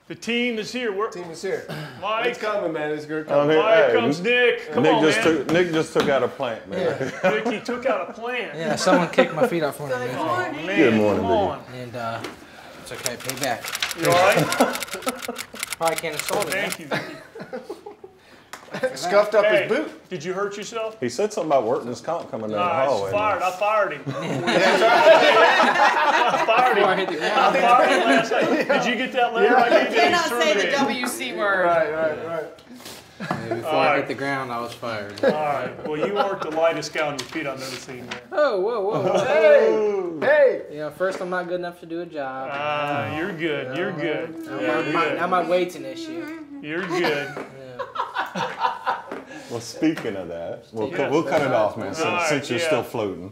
The team is here. Team is here. Mike. It's coming, man. It's good coming. Mike comes Nick. Come on, man. Nick just took out a plant, man. Yeah. Nick, he took out a plant. Yeah, someone kicked my feet off for me. Oh, man. Good morning, come on. And it's okay, pay back. You all right? Probably can't install it. Thank you, Vicky. Scuffed up his boot. Did you hurt yourself? He said something about workman's comp coming down the hallway. I fired him. I fired him last night. Did you get that letter? Yeah. You cannot say the WC word. Right. Yeah, before I hit the ground, I was fired. All right. Well, you aren't the lightest guy on your feet I've ever seen, man. Oh, whoa. Hey. You know, first I'm not good enough to do a job. You're good. You're good. Now my weight's an issue. You're good. Well, speaking of that, we'll cut it off, man, since you're still floating.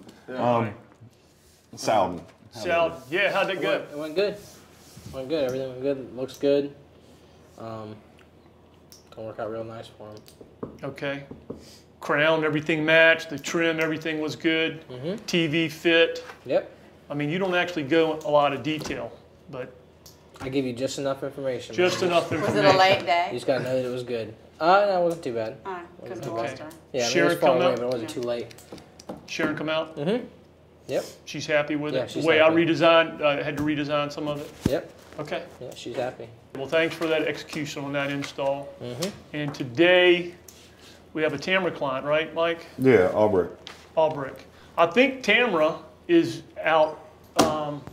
Salden. Yeah, how'd it go? It went good. Everything went good. Looks good. Gonna work out real nice for him. Okay. Crown, everything matched. The trim, everything was good. TV fit. Yep. I mean, you don't actually go a lot of detail, but I give you just enough information. Just enough information. Was it a late day? You just gotta know that it was good. No, it wasn't too bad. Because of Worcester. Yeah, I mean, Sharon it was far come away, out? but it wasn't too late. Sharon come out? Yep. She's happy with it? She's The way I happy. had to redesign some of it? Yep. Okay. Yeah, she's happy. Well, thanks for that execution on that install. And today, we have a Tamra client, right, Mike? Yeah, Albrect. I think Tamra is out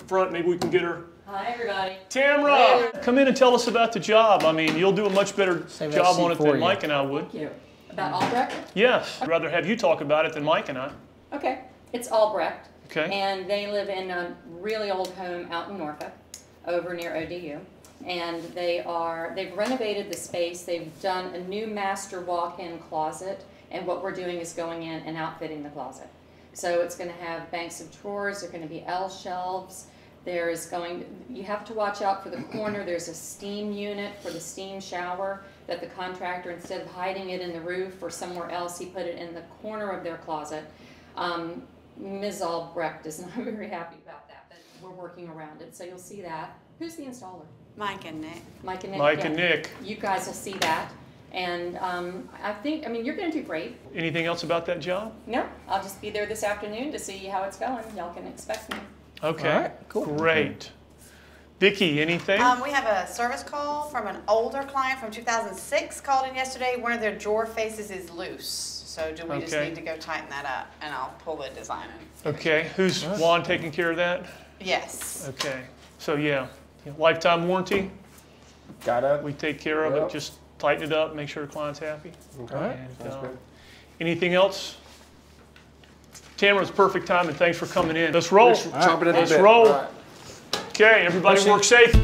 front. Maybe we can get her. Hi, everybody. Tamra, come in and tell us about the job. I mean, you'll do a much better job on it than Mike and I would. Thank you. About Albrect? Yes. I'd rather have you talk about it than Mike and I. Okay. It's Albrect. Okay. And they live in a really old home out in Norfolk, over near ODU. And they've renovated the space. They've done a new master walk-in closet. And what we're doing is going in and outfitting the closet. So it's going to have banks of drawers. There are going to be L shelves. You have to watch out for the corner. There's a steam unit for the steam shower that the contractor, instead of hiding it in the roof or somewhere else, he put it in the corner of their closet. Ms. Albrect is not very happy about that, but we're working around it. So you'll see that. Who's the installer? Mike and Nick. Mike and Nick. Mike and Nick. You guys will see that. And I mean, you're going to do great. Anything else about that job? No, I'll just be there this afternoon to see how it's going. Y'all can expect me. Okay. All right, cool. Great. Vicki, anything? We have a service call from an older client from 2006 called in yesterday. One of their drawer faces is loose. So do we just need to go tighten that up, and I'll pull the design in. Okay. Who's Juan taking care of that? Yes. Okay. So yeah, lifetime warranty. Got it. We take care of it. Just tighten it up, make sure the client's happy. Okay. And, anything else? Tamra, it's perfect time, and thanks for coming in. Let's roll. Let's roll. Right. Okay, everybody work safe.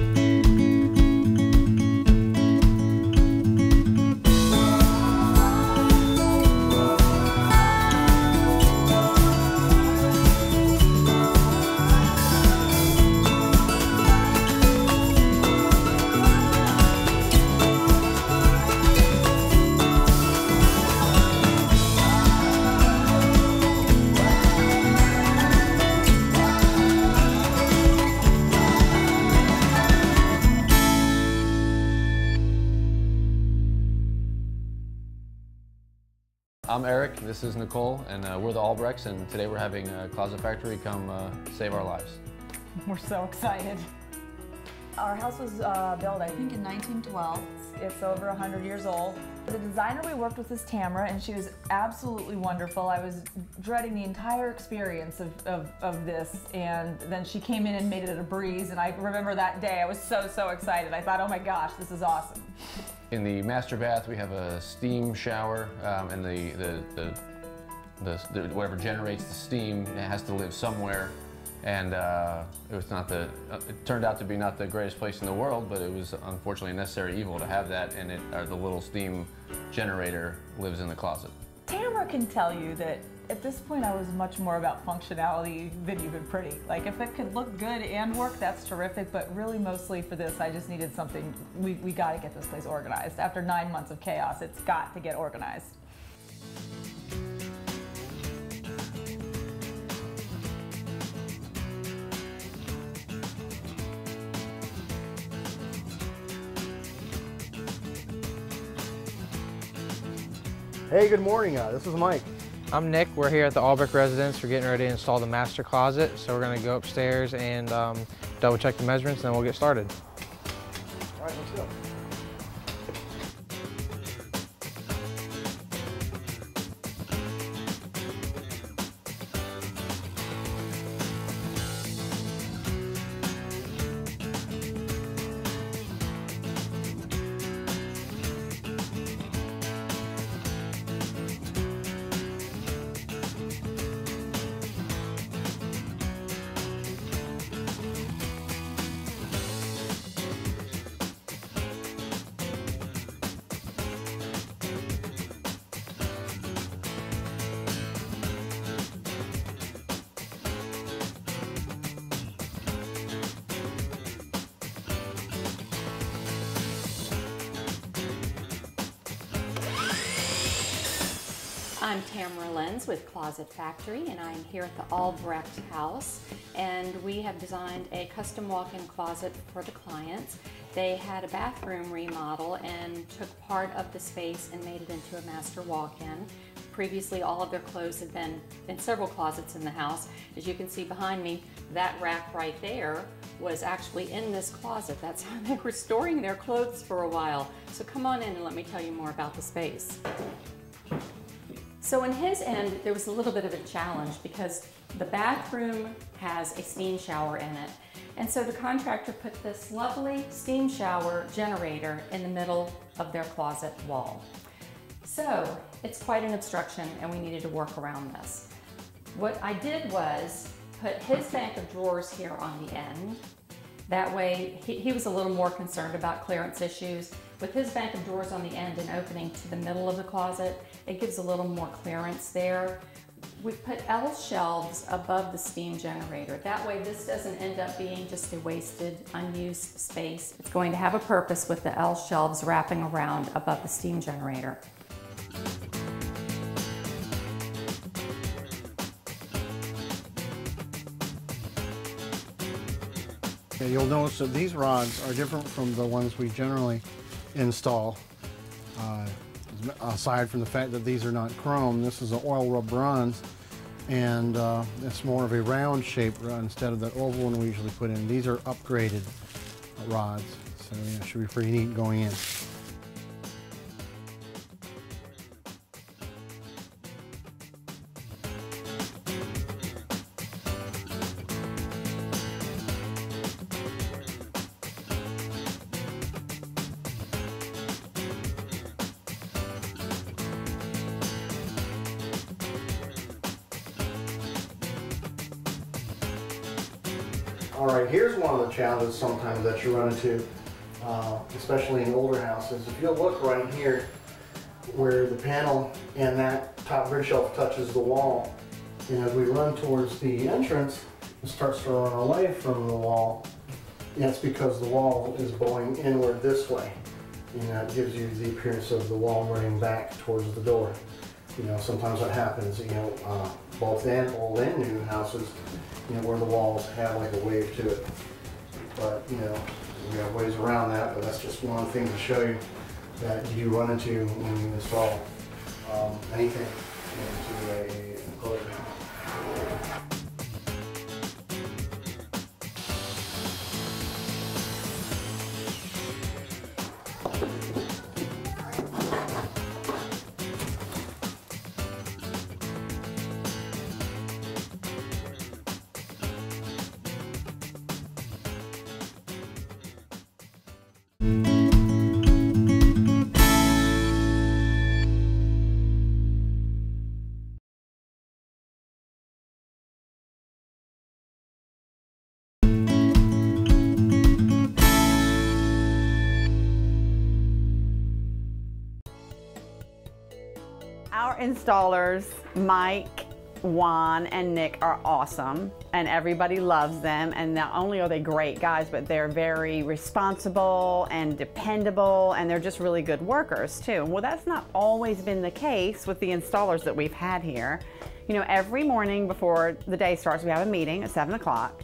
I'm Eric, this is Nicole, and we're the Albrects, and today we're having Closet Factory come save our lives. We're so excited. Our house was built, I think, in 1912. It's over 100 years old. The designer we worked with is Tamra, and she was absolutely wonderful. I was dreading the entire experience of this, and then she came in and made it a breeze, and I remember that day, I was so excited. I thought, oh my gosh, this is awesome. In the master bath, we have a steam shower, and whatever generates the steam, it has to live somewhere. And it turned out to be not the greatest place in the world, but it was unfortunately a necessary evil to have that, and the little steam generator lives in the closet. Tamra can tell you that at this point I was much more about functionality than even pretty. Like, if it could look good and work, that's terrific, but really mostly for this I just needed something. We got to get this place organized. After 9 months of chaos, it's got to get organized. Hey, good morning. This is Mike. I'm Nick. We're here at the Albrect residence. We're getting ready to install the master closet. So we're going to go upstairs and double check the measurements, and then we'll get started. All right, let's go. I'm Tamra with Closet Factory, and I'm here at the Albrect house, and we have designed a custom walk-in closet for the clients. They had a bathroom remodel and took part of the space and made it into a master walk-in. Previously, all of their clothes had been in several closets in the house. As you can see behind me, that rack right there was actually in this closet. That's how they were storing their clothes for a while. So come on in and let me tell you more about the space. So in his end, there was a little bit of a challenge because the bathroom has a steam shower in it. And so the contractor put this lovely steam shower generator in the middle of their closet wall. So it's quite an obstruction, and we needed to work around this. What I did was put his bank of drawers here on the end. That way, he was a little more concerned about clearance issues. With his bank of drawers on the end and opening to the middle of the closet, it gives a little more clearance there. We've put L shelves above the steam generator. That way this doesn't end up being just a wasted, unused space. It's going to have a purpose with the L shelves wrapping around above the steam generator. You'll notice that these rods are different from the ones we generally install. Aside from the fact that these are not chrome, this is an oil rub bronze, and it's more of a round shaped rod instead of the oval one we usually put in. These are upgraded rods, so it should be pretty neat going in. All right, here's one of the challenges sometimes that you run into, especially in older houses. If you'll look right here where the panel and that top grid shelf touches the wall, and as we run towards the entrance, it starts to run away from the wall. That's because the wall is bowing inward this way, and that gives you the appearance of the wall running back towards the door. You know, sometimes what happens, both in old and new houses, where the walls have like a wave to it. But, we have ways around that, but that's just one thing to show you that you run into when you install anything into a enclosure. Our installers, Mike, Juan, and Nick, are awesome, and everybody loves them. And not only are they great guys, but they're very responsible and dependable, and they're just really good workers too. Well, that's not always been the case with the installers that we've had here. Every morning before the day starts, we have a meeting at 7 o'clock.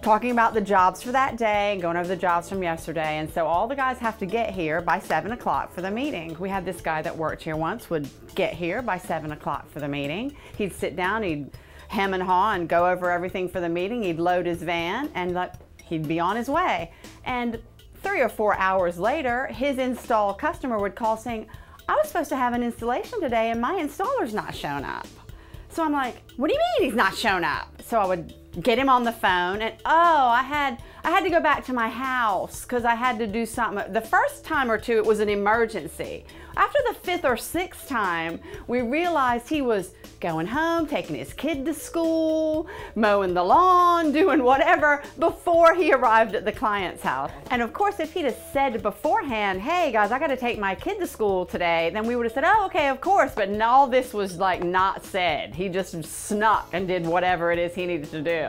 talking about the jobs for that day and going over the jobs from yesterday. And so all the guys have to get here by 7 o'clock for the meeting. We had this guy that worked here once would get here by 7 o'clock for the meeting. He'd sit down, he'd hem and haw and go over everything for the meeting. He'd load his van and he'd be on his way. And 3 or 4 hours later, his install customer would call saying, I was supposed to have an installation today and my installer's not shown up. So I'm like, what do you mean he's not shown up? So I would get him on the phone and, oh, I had to go back to my house because I had to do something. The first time or two, it was an emergency. After the 5th or 6th time, we realized he was going home, taking his kid to school, mowing the lawn, doing whatever before he arrived at the client's house. And of course, if he'd have said beforehand, hey guys, I got to take my kid to school today, then we would have said, oh, okay, of course. But all this was like not said. He just snuck and did whatever it is he needed to do.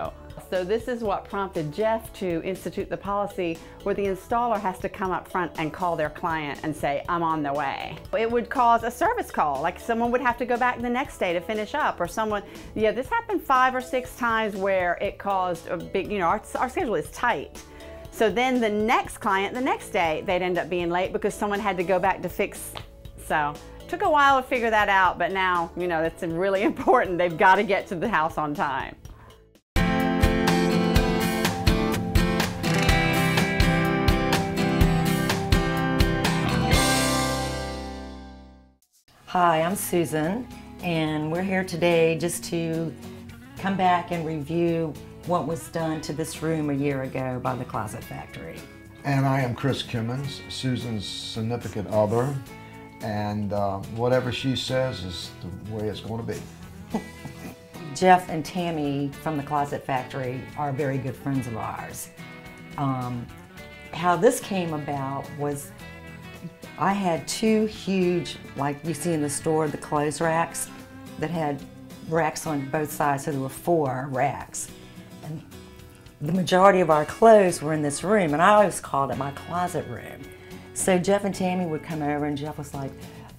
So this is what prompted Jeff to institute the policy where the installer has to come up front and call their client and say, I'm on the way. It would cause a service call, like someone would have to go back the next day to finish up, or someone, yeah, this happened 5 or 6 times where it caused a big, you know, our schedule is tight. So then the next client, the next day, they'd end up being late because someone had to go back to fix. So it took a while to figure that out, but now, you know, that's really important. They've got to get to the house on time. Hi, I'm Susan, and we're here today just to come back and review what was done to this room a year ago by the Closet Factory. And I am Chris Kimmons, Susan's significant other, and whatever she says is the way it's going to be. Jeff and Tami from the Closet Factory are very good friends of ours. How this came about was I had 2 huge, like you see in the store, the clothes racks that had racks on both sides, so there were 4 racks. And the majority of our clothes were in this room, and I always called it my closet room. So Jeff and Tami would come over, and Jeff was like,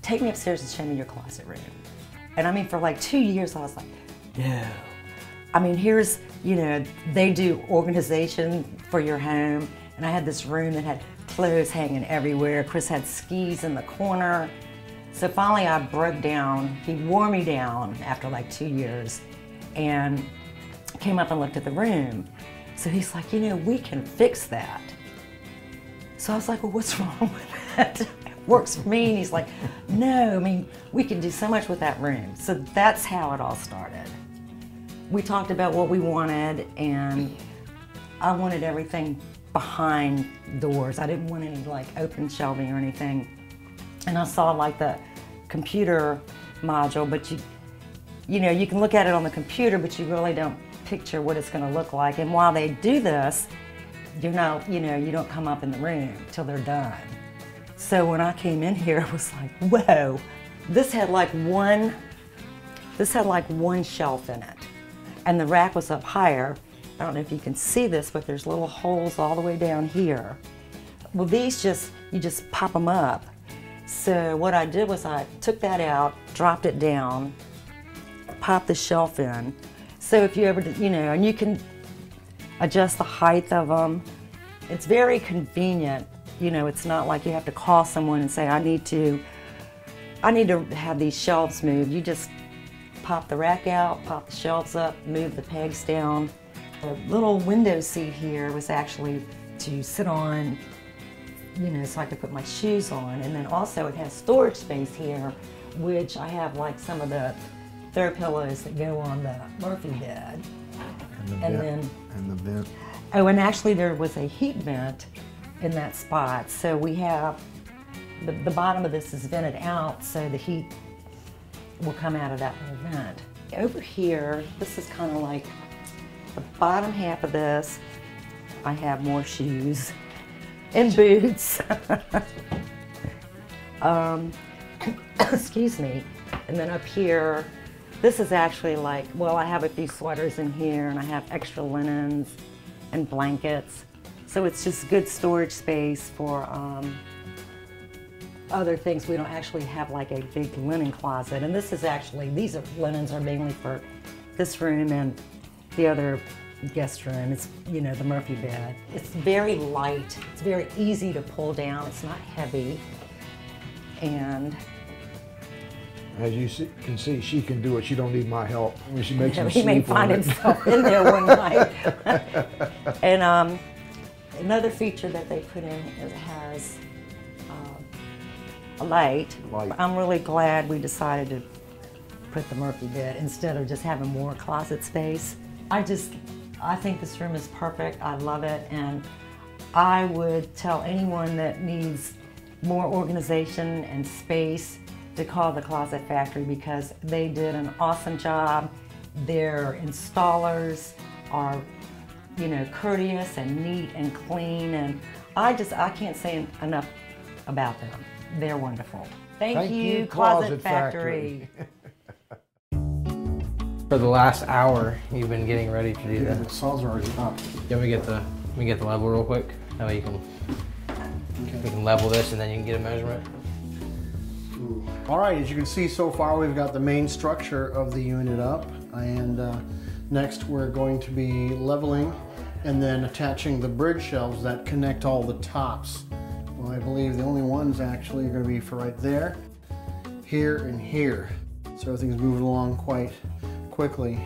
take me upstairs and show me your closet room. And I mean, for like 2 years, I was like, no. I mean, here's, you know, they do organization for your home, and I had this room that had clothes hanging everywhere. Chris had skis in the corner. So finally I broke down. He wore me down after like 2 years and came up and looked at the room. So he's like, you know, we can fix that. So I was like, well, what's wrong with that? It works for me. And he's like, no, I mean, we can do so much with that room. So that's how it all started. We talked about what we wanted, and I wanted everything behind doors. I didn't want any like open shelving or anything. And I saw like the computer module, but you know, you can look at it on the computer, but you really don't picture what it's going to look like. And while they do this, you're not, you know, you don't come up in the room till they're done. So when I came in here, I was like, whoa, this had like one shelf in it, and the rack was up higher. I don't know if you can see this, but there's little holes all the way down here. Well, these you just pop them up. So what I did was I took that out, dropped it down, popped the shelf in. So if you ever, you know, and you can adjust the height of them. It's very convenient. You know, it's not like you have to call someone and say, I need to have these shelves moved. You just pop the rack out, pop the shelves up, move the pegs down. The little window seat here was actually to sit on, you know, so I could put my shoes on. And then also it has storage space here, which I have like some of the throw pillows that go on the Murphy bed. And the vent. Oh, and actually there was a heat vent in that spot. So we have, the bottom of this is vented out, so the heat will come out of that little vent. Over here, this is kind of like the bottom half of this. I have more shoes and boots. Excuse me. And then up here, this is actually like, well, I have a few sweaters in here, and I have extra linens and blankets. So it's just good storage space for other things. We don't actually have like a big linen closet. And this is actually, linens are mainly for this room and the other guest room. It's, you know, the Murphy bed. It's very light. It's very easy to pull down. It's not heavy. And as you can see, she can do it. She don't need my help. I mean, she makes him he may sleep find on it. himself in there one night. And another feature that they put in is it has a light. I'm really glad we decided to put the Murphy bed instead of just having more closet space. I think this room is perfect. I love it, and I would tell anyone that needs more organization and space to call the Closet Factory because they did an awesome job. Their installers are, you know, courteous and neat and clean, and I can't say enough about them. They're wonderful. Thank you, Closet Factory. For the last hour, you've been getting ready to do that. The saws are already up. Yeah, let me get the level real quick. That way you can, we can level this and then you can get a measurement. All right, as you can see so far, we've got the main structure of the unit up, and next we're going to be leveling and then attaching the bridge shelves that connect all the tops. Well, I believe the only ones actually are going to be for right there, here, and here. So everything's moving along quite quickly.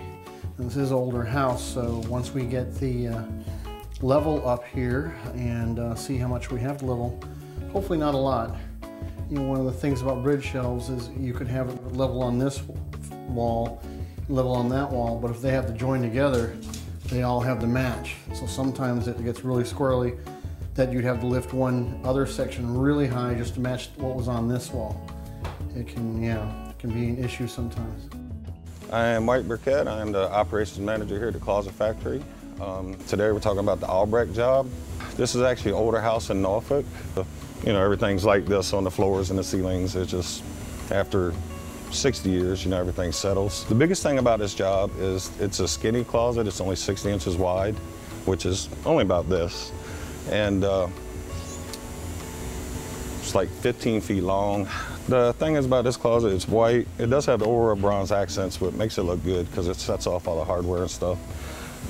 And this is an older house, so once we get the level up here and see how much we have to level, hopefully not a lot. You know, one of the things about bridge shelves is you could have it level on this wall, level on that wall, but if they have to join together, they all have to match. So sometimes it gets really squirrely that you'd have to lift one other section really high just to match what was on this wall. It can, yeah, it can be an issue sometimes. I am Mike Burkett. I am the operations manager here at the Closet Factory. Today we're talking about the Albrect job. This is actually an older house in Norfolk. You know, everything's like this on the floors and the ceilings. It's just after 60 years, you know, everything settles. The biggest thing about this job is it's a skinny closet. It's only 60 inches wide, which is only about this. And it's like 15 feet long. The thing is about this closet, it's white. It does have the Aurora bronze accents, but it makes it look good because it sets off all the hardware and stuff.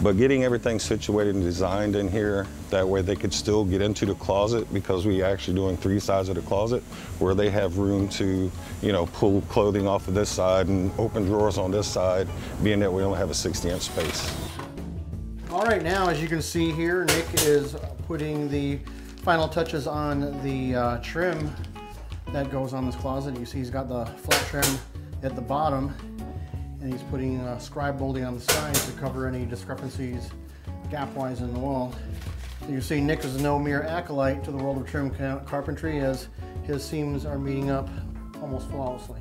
But getting everything situated and designed in here, that way they could still get into the closet because we actually doing 3 sides of the closet where they have room to, you know, pull clothing off of this side and open drawers on this side, being that we only have a 60-inch space. All right, now as you can see here, Nick is putting the final touches on the trim that goes on this closet. You see he's got the flat trim at the bottom, and he's putting scribe molding on the sides to cover any discrepancies gap-wise in the wall. So you see Nick is no mere acolyte to the world of trim carpentry, as his seams are meeting up almost flawlessly.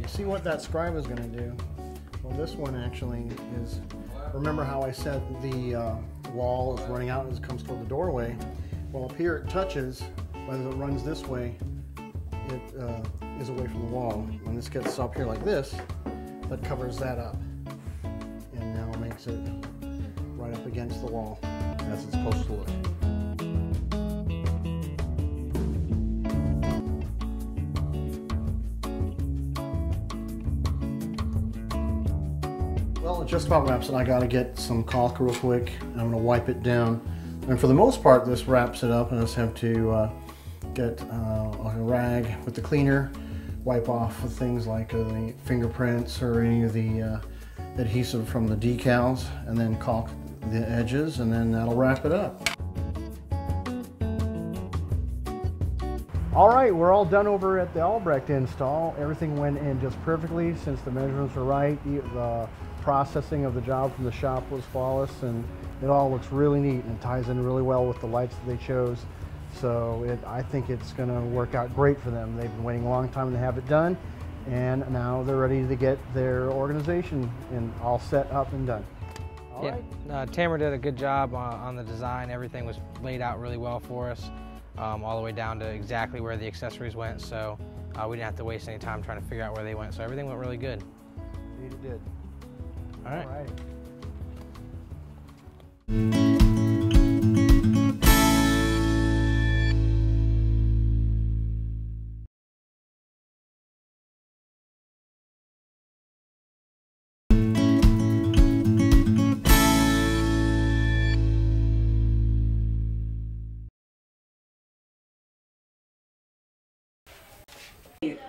You see what that scribe is going to do? Well, this one actually is, remember how I said the wall is running out as it comes toward the doorway? Well, up here it touches, but as it runs this way, it is away from the wall. When this gets up here like this, that covers that up and now makes it right up against the wall as it's supposed to look. Well, it just about wraps it. I gotta get some caulk real quick. I'm gonna wipe it down. And for the most part, this wraps it up, and I just have to get a rag with the cleaner, wipe off with things like the fingerprints or any of the adhesive from the decals, and then caulk the edges, and then that'll wrap it up. All right, we're all done over at the Albrect install. Everything went in just perfectly since the measurements were right. The processing of the job from the shop was flawless, and it all looks really neat and ties in really well with the lights that they chose. So I think it's going to work out great for them. They've been waiting a long time to have it done, and now they're ready to get their organization and all set up and done. All right. Tamra did a good job on the design. Everything was laid out really well for us, all the way down to exactly where the accessories went. So we didn't have to waste any time trying to figure out where they went. So everything went really good. Indeed it did. All right. All right.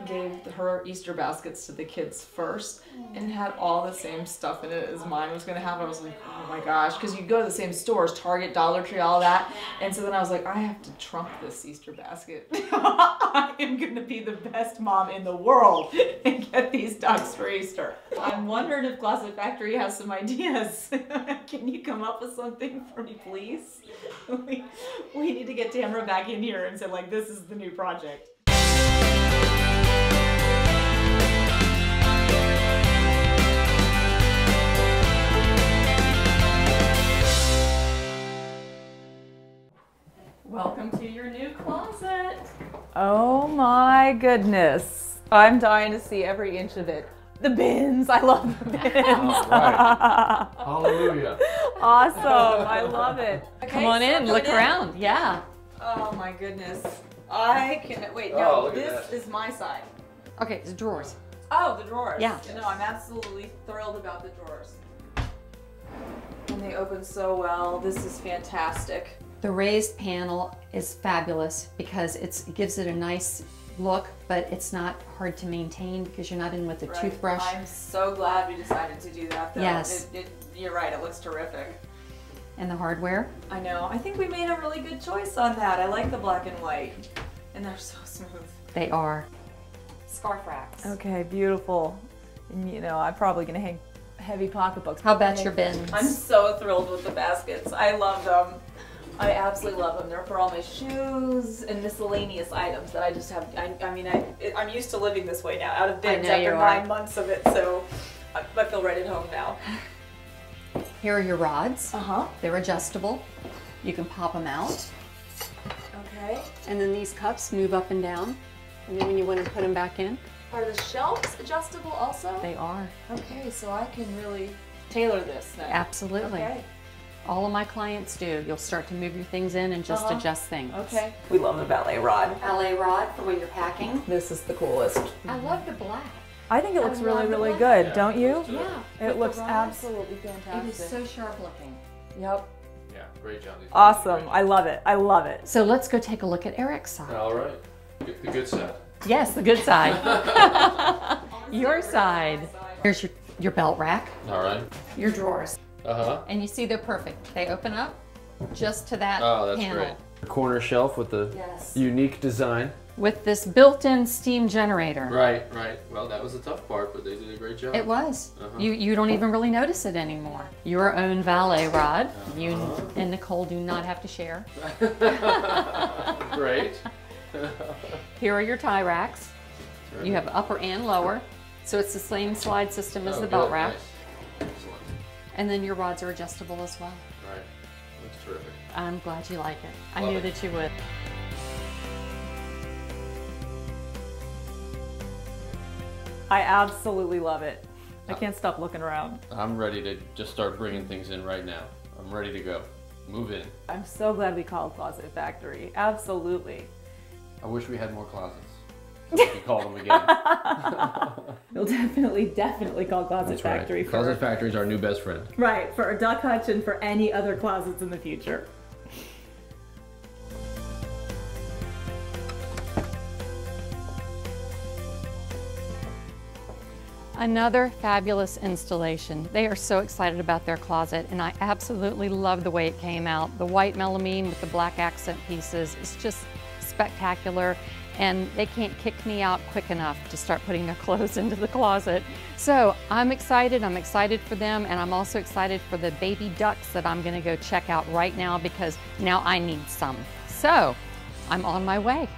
gave her Easter baskets to the kids first and had all the same stuff in it as mine was going to have. I was like, oh my gosh, because you go to the same stores, Target, Dollar Tree, all that. And so then I was like, I have to trump this Easter basket. I am going to be the best mom in the world and get these ducks for Easter. I'm wondering if Closet Factory has some ideas. Can you come up with something for me, please? We need to get Tamra back in here and say, like, this is the new project. Welcome to your new closet. Oh my goodness. I'm dying to see every inch of it. The bins, I love the bins. All right. Hallelujah. Awesome, I love it. Okay, Come on in, look around. Yeah. Oh my goodness. I can, wait, no, look at this that. is my side. Okay, the drawers. Oh, the drawers. Yeah. No, I'm absolutely thrilled about the drawers. And they open so well. This is fantastic. The raised panel is fabulous because it gives it a nice look, but it's not hard to maintain because you're not in with a toothbrush. I'm so glad we decided to do that though. Yes. You're right, it looks terrific. And the hardware. I know. I think we made a really good choice on that. I like the black and white. And they're so smooth. They are. Scarf racks. Okay, beautiful. And you know, I'm probably gonna hang heavy pocketbooks. How about your bins? I'm so thrilled with the baskets. I love them. I absolutely love them. They're for all my shoes and miscellaneous items that I just have. I'm used to living this way now, out of bins after 9 months of it, so I feel right at home now. Here are your rods. Uh-huh. They're adjustable. You can pop them out. Okay. And then these cups move up and down. And then when you want to put them back in. Are the shelves adjustable also? They are. Okay, so I can really tailor this then. Absolutely. Okay. All of my clients do. You'll start to move your things in and just adjust things. Okay. We love the ballet rod. Ballet rod for when you're packing. This is the coolest. I love the black. I think it looks really, really black. good, Yeah. don't you? Yeah. It looks rods. absolutely fantastic. It is so sharp looking. Yep. Yeah, great job. These Awesome. guys I love it. I love it. So let's go take a look at Eric's side. are great. All right. The good side. Yes, the good side. Your side. Here's your belt rack, All right. your drawers. Uh-huh. And you see they're perfect. They open up just to that Oh, that's panel. great. Corner shelf with the Yes. unique design. With this built-in steam generator. Right, right. Well, that was the tough part, but they did a great job. It was. Uh-huh. You don't even really notice it anymore. Your own valet rod. You and Nicole do not have to share. Great. Here are your tie racks. You have upper and lower. So it's the same slide system as the belt rack. Nice. Excellent. And then your rods are adjustable as well. Right. That's terrific. I'm glad you like it. I Love knew it. that you would. I absolutely love it. I can't stop looking around. I'm ready to just start bringing things in right now. I'm ready to go. Move in. I'm so glad we called Closet Factory. Absolutely. I wish we had more closets. We could call them again. We'll definitely call Closet That's Factory right. Closet Factory is our new best friend. Right, for a duck hutch and for any other closets in the future. Another fabulous installation. They are so excited about their closet, and I absolutely love the way it came out. The white melamine with the black accent pieces is just spectacular, and they can't kick me out quick enough to start putting their clothes into the closet. So I'm excited for them, and I'm also excited for the baby ducks that I'm gonna go check out right now because now I need some. So I'm on my way.